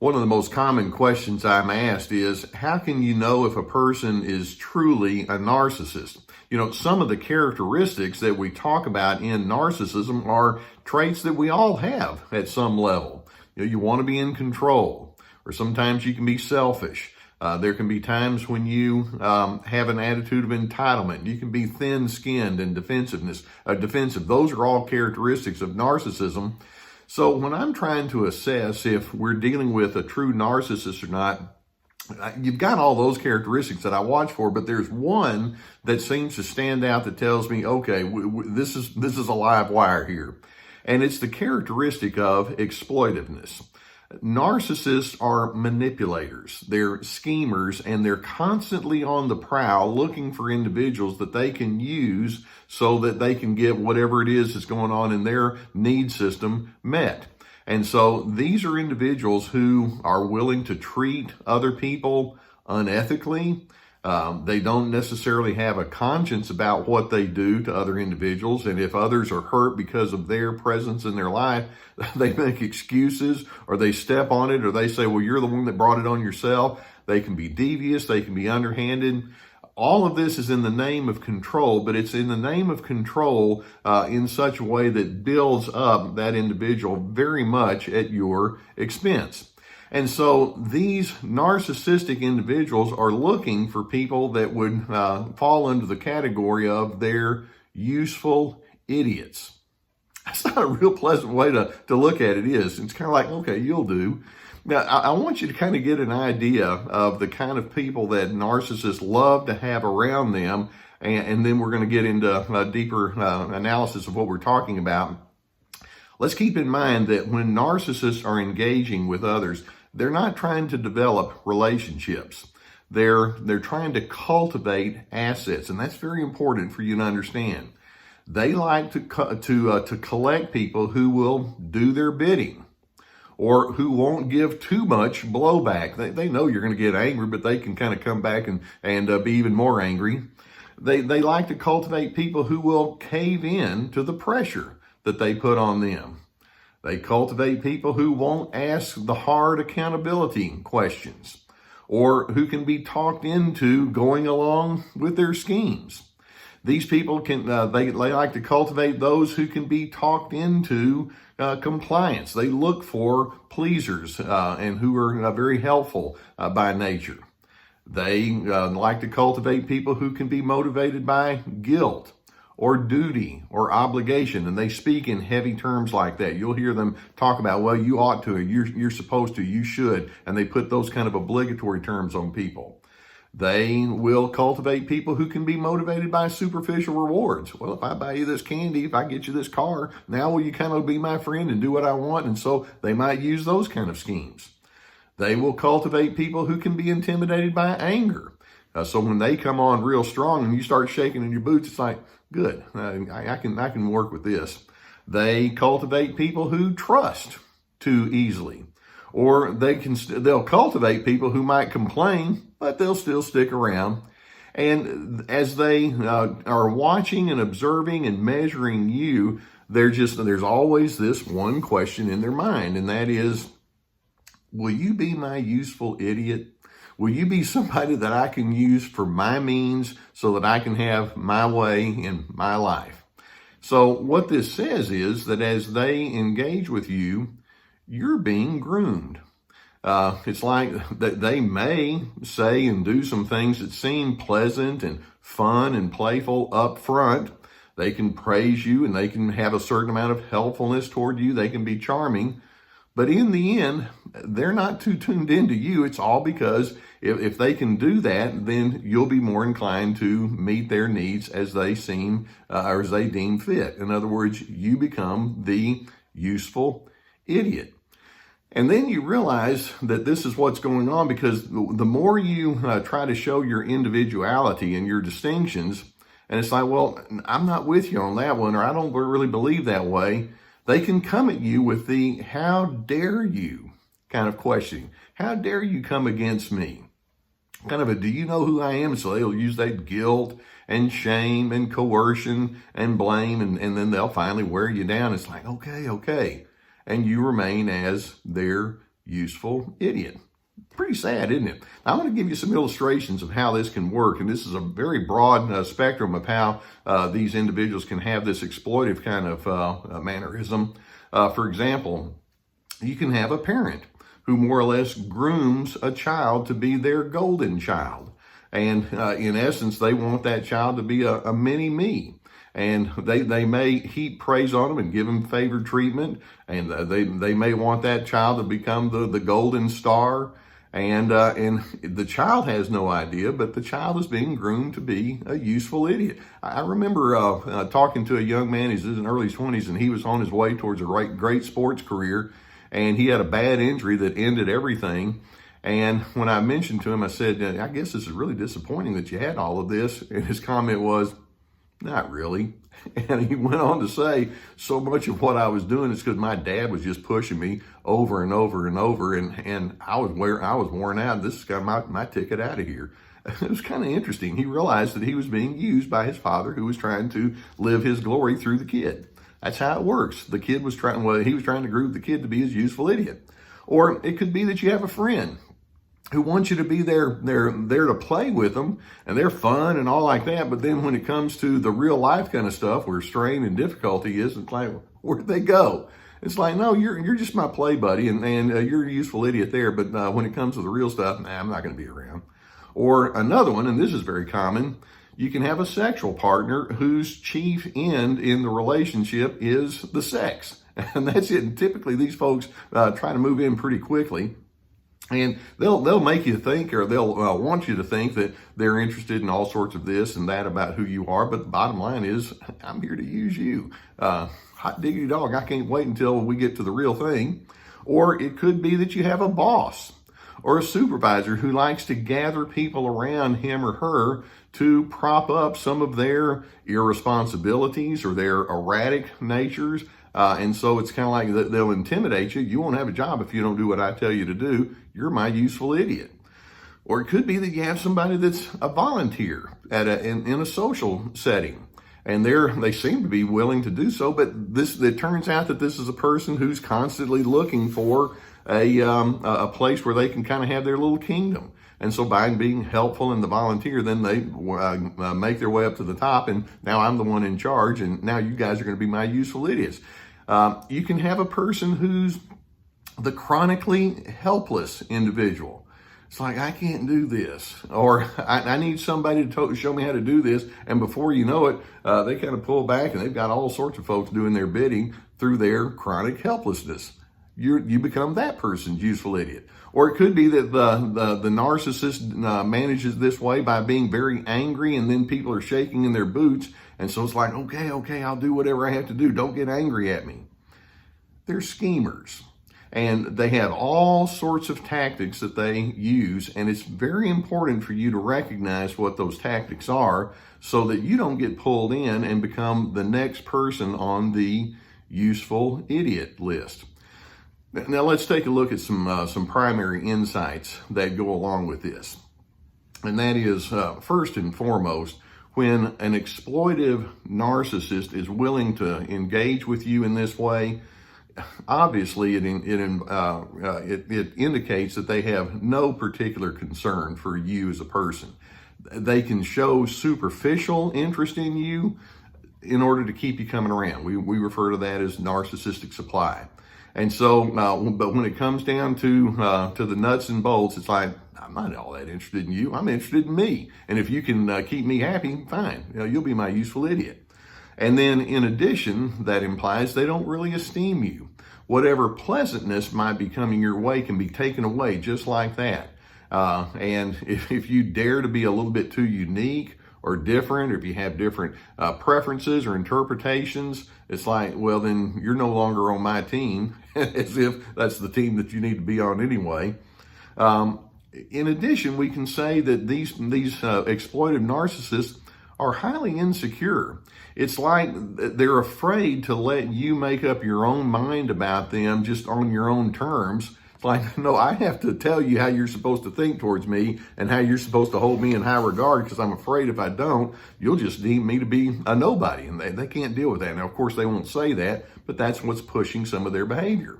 One of the most common questions I'm asked is, how can you know if a person is truly a narcissist? Some of the characteristics that we talk about in narcissism are traits that we all have at some level. You want to be in control, or sometimes you can be selfish. There can be times when you have an attitude of entitlement. You can be thin-skinned and defensive. Those are all characteristics of narcissism. So when I'm trying to assess if we're dealing with a true narcissist or not, you've got all those characteristics that I watch for, but there's one that seems to stand out that tells me, okay, this is a live wire here. And it's the characteristic of exploitiveness. Narcissists are manipulators, they're schemers, and they're constantly on the prowl looking for individuals that they can use so that they can get whatever it is that's going on in their need system met. And so these are individuals who are willing to treat other people unethically. They don't necessarily have a conscience about what they do to other individuals. And if others are hurt because of their presence in their life, they make excuses, or they step on it, or they say, well, you're the one that brought it on yourself. They can be devious. They can be underhanded. All of this is in the name of control, but it's in the name of control in such a way that builds up that individual very much at your expense. And so these narcissistic individuals are looking for people that would fall under the category of they're useful idiots. That's not a real pleasant way to look at it, is. It's kind of like, okay, you'll do. Now, I want you to kind of get an idea of the kind of people that narcissists love to have around them, and then we're going to get into a deeper analysis of what we're talking about. Let's keep in mind that when narcissists are engaging with others, they're not trying to develop relationships. They're trying to cultivate assets, and that's very important for you to understand. They like to collect people who will do their bidding, or who won't give too much blowback. They know you're going to get angry, but they can kind of come back and be even more angry. They like to cultivate people who will cave in to the pressure that they put on them. They cultivate people who won't ask the hard accountability questions, or who can be talked into going along with their schemes. These people they like to cultivate those who can be talked into compliance. They look for pleasers and who are very helpful by nature. They like to cultivate people who can be motivated by guilt or duty or obligation, and they speak in heavy terms like that. You'll hear them talk about, well, you ought to, you're supposed to, you should, and they put those kind of obligatory terms on people. They will cultivate people who can be motivated by superficial rewards. Well, if I buy you this candy, if I get you this car, now will you kind of be my friend and do what I want? And so they might use those kind of schemes. They will cultivate people who can be intimidated by anger. So when they come on real strong and you start shaking in your boots, it's like, good, I can work with this. They cultivate people who trust too easily. Or they'll cultivate people who might complain, but they'll still stick around. And as they are watching and observing and measuring you, there's always this one question in their mind, and that is, will you be my useful idiot? Will you be somebody that I can use for my means so that I can have my way in my life? So what this says is that as they engage with you, you're being groomed. It's like that they may say and do some things that seem pleasant and fun and playful up front. They can praise you and they can have a certain amount of helpfulness toward you. They can be charming. But in the end, they're not too tuned into you. It's all because if they can do that, then you'll be more inclined to meet their needs as they seem or as they deem fit. In other words, you become the useful idiot. And then you realize that this is what's going on, because the more you try to show your individuality and your distinctions, and it's like, well, I'm not with you on that one, or I don't really believe that way, they can come at you with the how dare you kind of questioning. How dare you come against me? Kind of a do you know who I am? So they'll use that guilt and shame and coercion and blame, and then they'll finally wear you down. It's like, okay. And you remain as their useful idiot. Pretty sad, isn't it? I'm going to give you some illustrations of how this can work, and this is a very broad spectrum of how these individuals can have this exploitive kind of mannerism. For example, you can have a parent who more or less grooms a child to be their golden child. And in essence, they want that child to be a mini me. And they may heap praise on them and give them favored treatment. And they may want that child to become the golden star. And the child has no idea, but the child is being groomed to be a useful idiot. I remember talking to a young man, he's in his early 20s, and he was on his way towards a great sports career. And he had a bad injury that ended everything. And when I mentioned to him, I said, I guess this is really disappointing that you had all of this. And his comment was, not really. And he went on to say, so much of what I was doing is because my dad was just pushing me over and over and over. And I was worn out. This is kind of my ticket out of here. It was kind of interesting. He realized that he was being used by his father, who was trying to live his glory through the kid. That's how it works. The kid was he was trying to groom the kid to be his useful idiot. Or it could be that you have a friend who wants you to be there to play with them, and they're fun and all like that. But then when it comes to the real life kind of stuff where strain and difficulty is, it's like, where'd they go? It's like, no, you're just my play buddy, and you're a useful idiot there. But when it comes to the real stuff, I'm not going to be around. Or another one, and this is very common, you can have a sexual partner whose chief end in the relationship is the sex. And that's it. And typically these folks try to move in pretty quickly. And they'll make you think, or they'll want you to think that they're interested in all sorts of this and that about who you are. But the bottom line is, I'm here to use you. Hot diggity dog, I can't wait until we get to the real thing. Or it could be that you have a boss or a supervisor who likes to gather people around him or her to prop up some of their irresponsibilities or their erratic natures. And so it's kind of like they'll intimidate you. You won't have a job if you don't do what I tell you to do. You're my useful idiot. Or it could be that you have somebody that's a volunteer in a social setting, and they seem to be willing to do so. But it turns out that this is a person who's constantly looking for a place where they can kind of have their little kingdom. And so by being helpful and the volunteer, then they make their way up to the top, and now I'm the one in charge, and now you guys are going to be my useful idiots. You can have a person who's the chronically helpless individual. It's like, I can't do this, or I need somebody to show me how to do this. And before you know it, they kind of pull back, and they've got all sorts of folks doing their bidding through their chronic helplessness. You become that person's useful idiot. Or it could be that the narcissist manages this way by being very angry, and then people are shaking in their boots. And so it's like, okay, I'll do whatever I have to do. Don't get angry at me. They're schemers. And they have all sorts of tactics that they use. And it's very important for you to recognize what those tactics are so that you don't get pulled in and become the next person on the useful idiot list. Now let's take a look at some primary insights that go along with this. And that is, first and foremost, when an exploitive narcissist is willing to engage with you in this way, obviously it indicates that they have no particular concern for you as a person. They can show superficial interest in you in order to keep you coming around. We refer to that as narcissistic supply. And so, but when it comes down to the nuts and bolts, it's like, I'm not all that interested in you. I'm interested in me. And if you can keep me happy, fine. You'll be my useful idiot. And then in addition, that implies they don't really esteem you. Whatever pleasantness might be coming your way can be taken away just like that. And if you dare to be a little bit too unique or different, or if you have different preferences or interpretations, it's like, well, then you're no longer on my team, as if that's the team that you need to be on anyway. In addition, we can say that these exploitive narcissists are highly insecure. It's like they're afraid to let you make up your own mind about them just on your own terms. It's like, no, I have to tell you how you're supposed to think towards me and how you're supposed to hold me in high regard, because I'm afraid if I don't, you'll just deem me to be a nobody, and they can't deal with that. Now, of course, they won't say that, but that's what's pushing some of their behavior.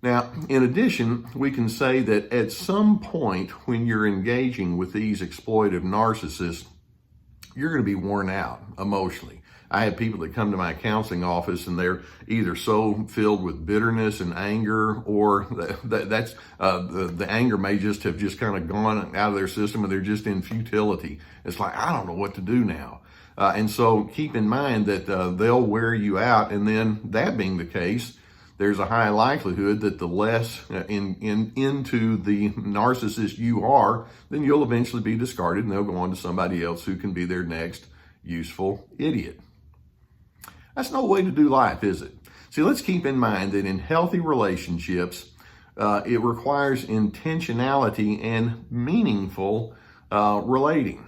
Now, in addition, we can say that at some point when you're engaging with these exploitive narcissists, you're going to be worn out emotionally. I have people that come to my counseling office and they're either so filled with bitterness and anger, or the anger may just have just kind of gone out of their system and they're just in futility. It's like, I don't know what to do now. And so keep in mind that they'll wear you out, and then that being the case, there's a high likelihood that the less into the narcissist you are, then you'll eventually be discarded and they'll go on to somebody else who can be their next useful idiot. That's no way to do life, is it? See, let's keep in mind that in healthy relationships, it requires intentionality and meaningful relating.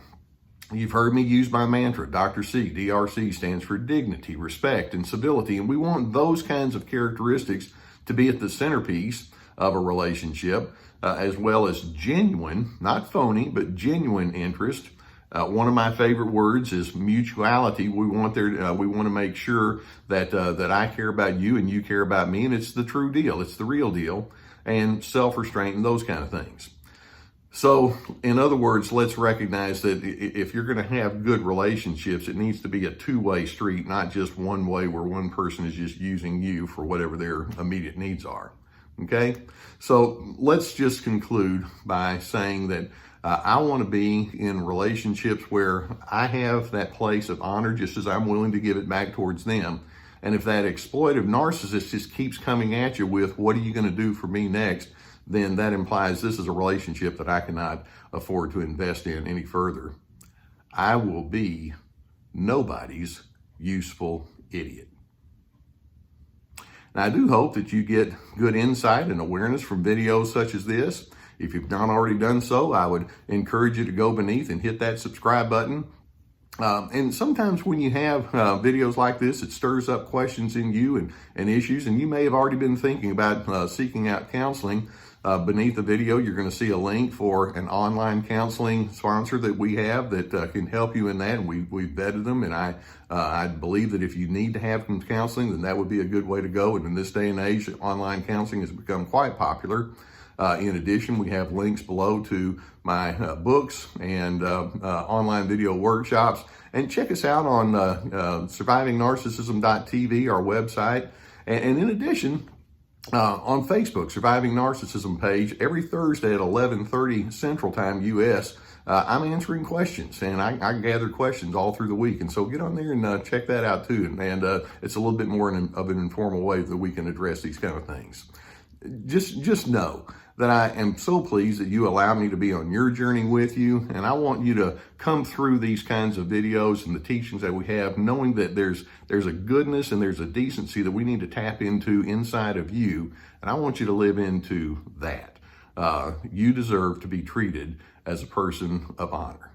You've heard me use my mantra, Dr. C. DRC stands for dignity, respect, and civility. And we want those kinds of characteristics to be at the centerpiece of a relationship, as well as genuine, not phony, but genuine interest. One of my favorite words is mutuality. We want to make sure that I care about you and you care about me, and it's the true deal. It's the real deal, and self-restraint and those kind of things. So, in other words, let's recognize that if you're going to have good relationships, it needs to be a two-way street, not just one way where one person is just using you for whatever their immediate needs are. Okay? So, let's just conclude by saying that I want to be in relationships where I have that place of honor just as I'm willing to give it back towards them. And if that exploitive narcissist just keeps coming at you with, what are you going to do for me next? Then that implies this is a relationship that I cannot afford to invest in any further. I will be nobody's useful idiot. Now, I do hope that you get good insight and awareness from videos such as this. If you've not already done so, I would encourage you to go beneath and hit that subscribe button. And sometimes when you have videos like this, it stirs up questions in you and issues, and you may have already been thinking about seeking out counseling. Beneath the video, you're going to see a link for an online counseling sponsor that we have that can help you in that, and we've vetted them, and I believe that if you need to have some counseling, then that would be a good way to go. And in this day and age, online counseling has become quite popular. In addition, we have links below to my books and online video workshops. And check us out on survivingnarcissism.tv, our website. And in addition, on Facebook, Surviving Narcissism page, every Thursday at 11:30 Central Time, U.S., I'm answering questions, and I gather questions all through the week. And so get on there and check that out too. And it's a little bit more of an informal way that we can address these kind of things. Just know that I am so pleased that you allow me to be on your journey with you. And I want you to come through these kinds of videos and the teachings that we have, knowing that there's a goodness and there's a decency that we need to tap into inside of you. And I want you to live into that. You deserve to be treated as a person of honor.